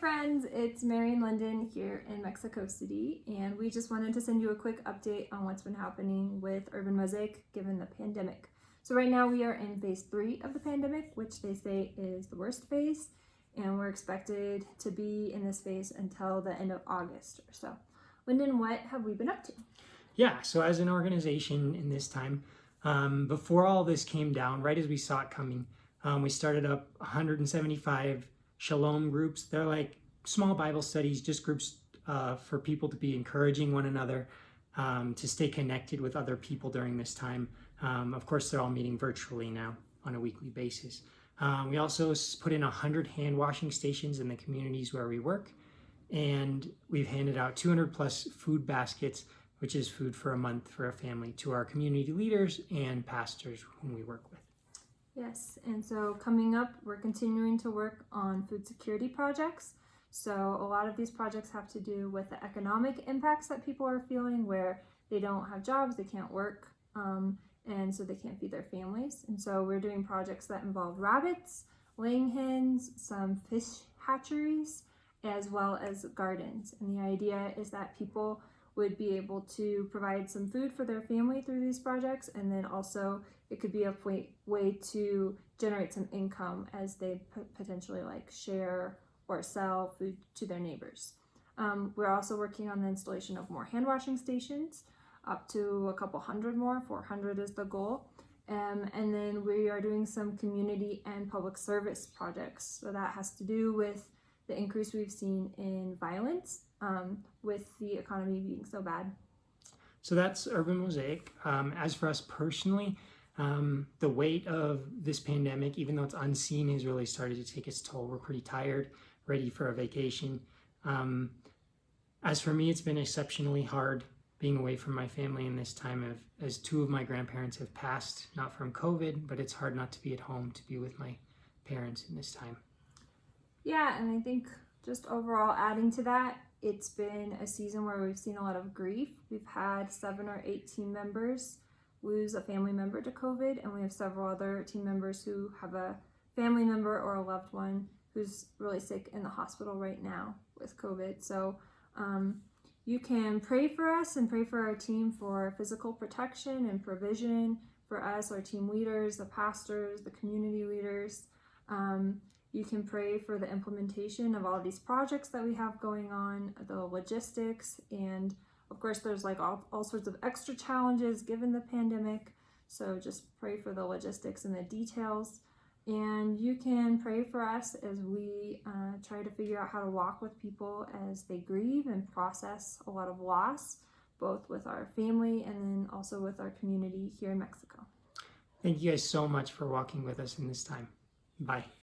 friends, it's Mary and Lyndon here in Mexico City, and we just wanted to send you a quick update on what's been happening with Urban Mosaic given the pandemic. So right now we are in phase 3 of the pandemic, which they say is the worst phase, and we're expected to be in this phase until the end of August or so. Lyndon, what have we been up to? Yeah, so as an organization in this time, before all this came down, right as we saw it coming, we started up 175 Shalom groups. They're like small Bible studies, just groups for people to be encouraging one another, to stay connected with other people during this time. Of course, they're all meeting virtually now on a weekly basis. We also put in 100 hand washing stations in the communities where we work, and we've handed out 200 plus food baskets, which is food for a month for a family, to our community leaders and pastors whom we work with. Yes, and so coming up, we're continuing to work on food security projects. So a lot of these projects have to do with the economic impacts that people are feeling where they don't have jobs, they can't work, and so they can't feed their families. And so we're doing projects that involve rabbits, laying hens, some fish hatcheries, as well as gardens. And the idea is that people would be able to provide some food for their family through these projects, and then also it could be a way to generate some income as they potentially like share or sell food to their neighbors. We're also working on the installation of more hand washing stations, up to a couple hundred more. 400 is the goal. And then we are doing some community and public service projects. So that has to do with the increase we've seen in violence with the economy being so bad. So that's Urban Mosaic. As for us personally, the weight of this pandemic, even though it's unseen, has really started to take its toll. We're pretty tired, ready for a vacation. As for me, it's been exceptionally hard being away from my family in this time, as 2 of my grandparents have passed, not from COVID, but it's hard not to be at home to be with my parents in this time. Yeah, and I think just overall adding to that, it's been a season where we've seen a lot of grief. We've had 7 or 8 team members lose a family member to COVID, and we have several other team members who have a family member or a loved one who's really sick in the hospital right now with COVID. So you can pray for us and pray for our team for physical protection and provision for us, our team leaders, the pastors, the community leaders. You can pray for the implementation of all these projects that we have going on, the logistics, and of course there's like all sorts of extra challenges given the pandemic. So just pray for the logistics and the details. And you can pray for us as we try to figure out how to walk with people as they grieve and process a lot of loss, both with our family and then also with our community here in Mexico. Thank you guys so much for walking with us in this time. Bye.